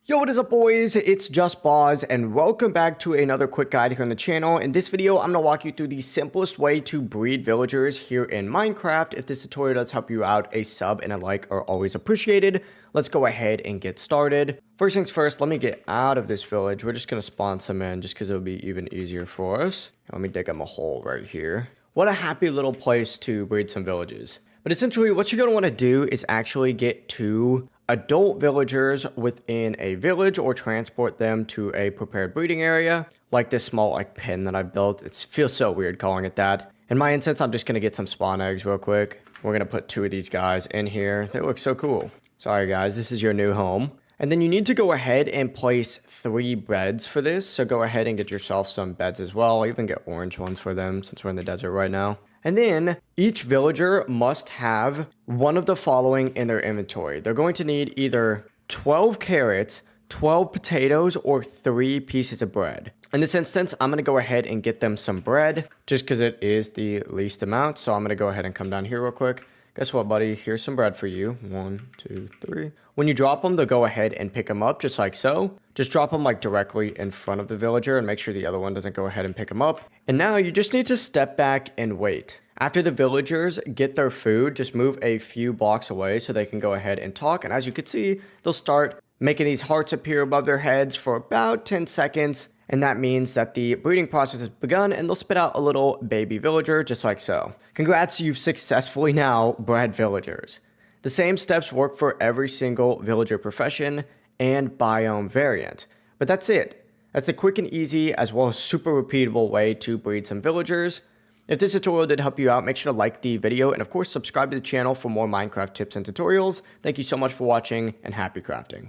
Yo, what is up boys? It's Just Boz and welcome back to another quick guide here on the channel. In this video, I'm going to walk you through the simplest way to breed villagers here in Minecraft. If this tutorial does help you out, a sub and a like are always appreciated. Let's go ahead and get started. First things first, let me get out of this village. We're just going to spawn some in just because it'll be even easier for us. Let me dig them a hole right here. What a happy little place to breed some villages. But essentially, what you're going to want to do is actually get two adult villagers within a village or transport them to a prepared breeding area, like this small pen that I built. It feels so weird calling it that. In my instance, I'm just going to get some spawn eggs real quick. We're going to put two of these guys in here. They look so cool. Sorry guys, this is your new home. And then you need to go ahead and place 3 beds for this. So go ahead and get yourself some beds as well. I'll even get orange ones for them since we're in the desert right now. And then each villager must have one of the following in their inventory. They're going to need either 12 carrots, 12 potatoes, or 3 pieces of bread. In this instance, I'm going to go ahead and get them some bread just because it is the least amount. So I'm going to go ahead and come down here real quick. Guess what, buddy? Here's some bread for you. 1, 2, 3. When you drop them, they'll go ahead and pick them up just like so. Just drop them like directly in front of the villager and make sure the other one doesn't go ahead and pick them up. And now you just need to step back and wait. After the villagers get their food, just move a few blocks away so they can go ahead and talk. And as you can see, they'll start making these hearts appear above their heads for about 10 seconds. And that means that the breeding process has begun and they'll spit out a little baby villager just like so. Congrats, you've successfully now bred villagers. The same steps work for every single villager profession and biome variant. But that's it. That's the quick and easy as well as super repeatable way to breed some villagers. If this tutorial did help you out, make sure to like the video and of course subscribe to the channel for more Minecraft tips and tutorials. Thank you so much for watching and happy crafting.